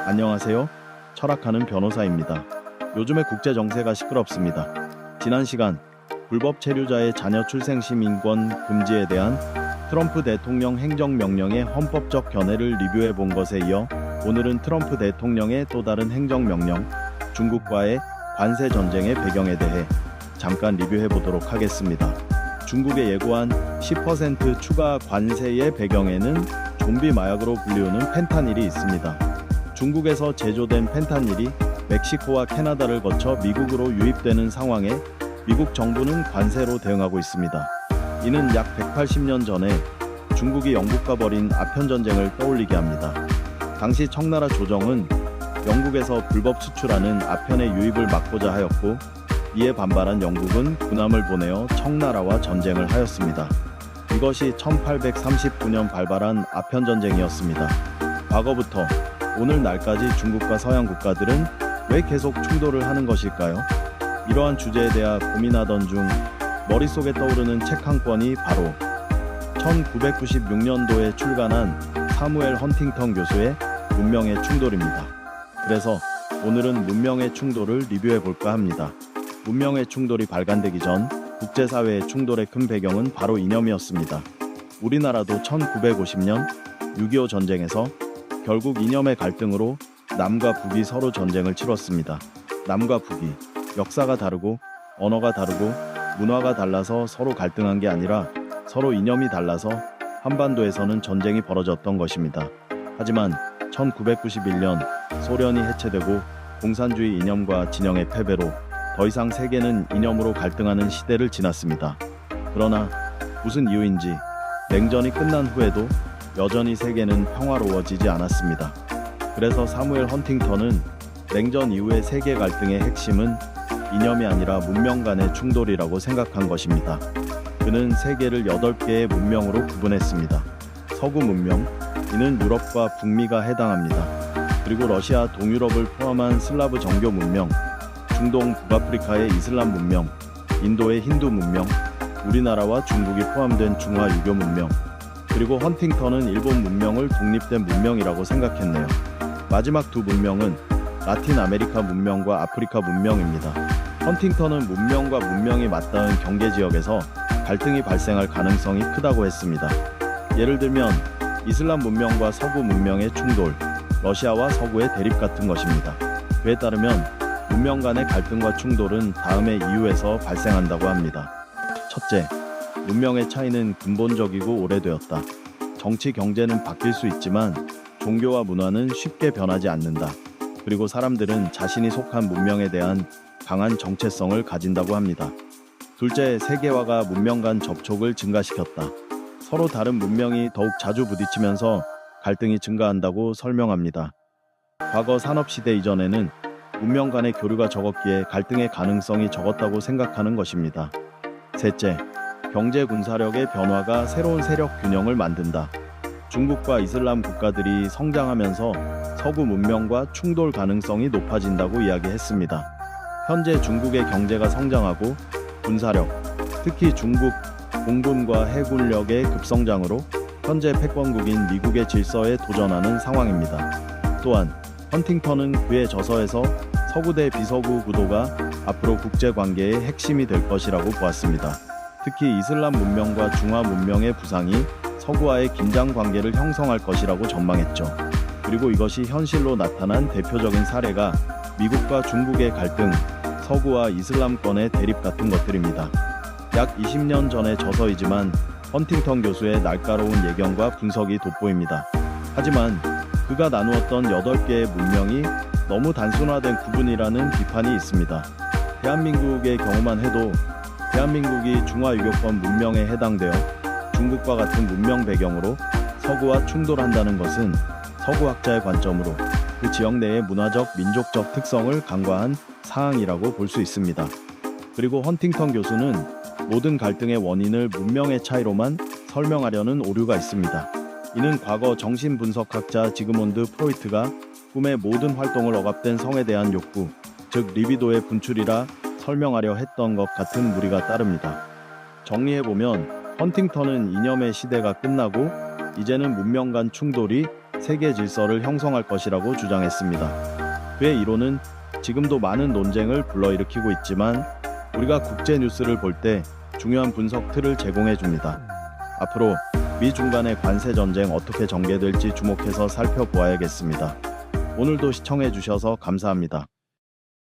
안녕하세요. 철학하는 변호사입니다. 요즘에 국제 정세가 시끄럽습니다. 지난 시간 불법 체류자의 자녀 출생 시민권 금지에 대한 트럼프 대통령 행정명령의 헌법적 견해를 리뷰해 본 것에 이어 오늘은 트럼프 대통령의 또 다른 행정명령, 중국과의 관세 전쟁의 배경에 대해 잠깐 리뷰해 보도록 하겠습니다. 중국의 예고한 10% 추가 관세의 배경에는 좀비 마약으로 불리우는 펜타닐이 있습니다. 중국에서 제조된 펜타닐이 멕시코와 캐나다를 거쳐 미국으로 유입되는 상황에 미국 정부는 관세로 대응하고 있습니다. 이는 약 180년 전에 중국이 영국과 벌인 아편전쟁을 떠올리게 합니다. 당시 청나라 조정은 영국에서 불법 수출하는 아편의 유입을 막고자 하였고, 이에 반발한 영국은 군함을 보내어 청나라와 전쟁을 하였습니다. 이것이 1839년 발발한 아편전쟁이었습니다. 과거부터 오늘날까지 중국과 서양 국가들은 왜 계속 충돌을 하는 것일까요? 이러한 주제에 대해 고민하던 중 머릿속에 떠오르는 책 한 권이 바로 1996년도에 출간한 사무엘 헌팅턴 교수의 문명의 충돌입니다. 그래서 오늘은 문명의 충돌을 리뷰해 볼까 합니다. 문명의 충돌이 발간되기 전 국제사회의 충돌의 큰 배경은 바로 이념이었습니다. 우리나라도 1950년 6.25 전쟁에서 결국 이념의 갈등으로 남과 북이 서로 전쟁을 치렀습니다. 남과 북이 역사가 다르고 언어가 다르고 문화가 달라서 서로 갈등한 게 아니라 서로 이념이 달라서 한반도에서는 전쟁이 벌어졌던 것입니다. 하지만 1991년 소련이 해체되고 공산주의 이념과 진영의 패배로 더 이상 세계는 이념으로 갈등하는 시대를 지났습니다. 그러나 무슨 이유인지 냉전이 끝난 후에도 여전히 세계는 평화로워지지 않았습니다. 그래서 사무엘 헌팅턴은 냉전 이후의 세계 갈등의 핵심은 이념이 아니라 문명 간의 충돌이라고 생각한 것입니다. 그는 세계를 8개의 문명으로 구분했습니다. 서구 문명, 이는 유럽과 북미가 해당합니다. 그리고 러시아 동유럽을 포함한 슬라브 정교 문명, 중동 북아프리카의 이슬람 문명, 인도의 힌두 문명, 우리나라와 중국이 포함된 중화 유교 문명, 그리고 헌팅턴은 일본 문명을 독립된 문명이라고 생각했네요. 마지막 두 문명은 라틴 아메리카 문명과 아프리카 문명입니다. 헌팅턴은 문명과 문명이 맞닿은 경계 지역에서 갈등이 발생할 가능성이 크다고 했습니다. 예를 들면 이슬람 문명과 서구 문명의 충돌, 러시아와 서구의 대립 같은 것입니다. 그에 따르면 문명 간의 갈등과 충돌은 다음의 이유에서 발생한다고 합니다. 첫째, 문명의 차이는 근본적이고 오래되었다. 정치 경제는 바뀔 수 있지만 종교와 문화는 쉽게 변하지 않는다. 그리고 사람들은 자신이 속한 문명에 대한 강한 정체성을 가진다고 합니다. 둘째, 세계화가 문명 간 접촉을 증가시켰다. 서로 다른 문명이 더욱 자주 부딪히면서 갈등이 증가한다고 설명합니다. 과거 산업시대 이전에는 문명 간의 교류가 적었기에 갈등의 가능성이 적었다고 생각하는 것입니다. 셋째, 경제 군사력의 변화가 새로운 세력 균형을 만든다. 중국과 이슬람 국가들이 성장하면서 서구 문명과 충돌 가능성이 높아진다고 이야기했습니다. 현재 중국의 경제가 성장하고 군사력, 특히 중국 공군과 해군력의 급성장으로 현재 패권국인 미국의 질서에 도전하는 상황입니다. 또한 헌팅턴은 그의 저서에서 서구 대 비서구 구도가 앞으로 국제관계의 핵심이 될 것이라고 보았습니다. 특히 이슬람 문명과 중화 문명의 부상이 서구와의 긴장 관계를 형성할 것이라고 전망했죠. 그리고 이것이 현실로 나타난 대표적인 사례가 미국과 중국의 갈등, 서구와 이슬람권의 대립 같은 것들입니다. 약 20년 전의 저서이지만 헌팅턴 교수의 날카로운 예견과 분석이 돋보입니다. 하지만 그가 나누었던 8개의 문명이 너무 단순화된 구분이라는 비판이 있습니다. 대한민국의 경우만 해도 대한민국이 중화유교권 문명에 해당되어 중국과 같은 문명 배경으로 서구와 충돌한다는 것은 서구학자의 관점으로 그 지역 내의 문화적, 민족적 특성을 간과한 사항이라고 볼 수 있습니다. 그리고 헌팅턴 교수는 모든 갈등의 원인을 문명의 차이로만 설명하려는 오류가 있습니다. 이는 과거 정신분석학자 지그문드 프로이트가 꿈의 모든 활동을 억압된 성에 대한 욕구, 즉 리비도의 분출이라 설명하려 했던 것 같은 무리가 따릅니다. 정리해보면 헌팅턴은 이념의 시대가 끝나고 이제는 문명 간 충돌이 세계 질서를 형성할 것이라고 주장했습니다. 그의 이론은 지금도 많은 논쟁을 불러일으키고 있지만 우리가 국제 뉴스를 볼 때 중요한 분석 틀을 제공해 줍니다. 앞으로 미중 간의 관세 전쟁 어떻게 전개될지 주목해서 살펴보아야겠습니다. 오늘도 시청해 주셔서 감사합니다.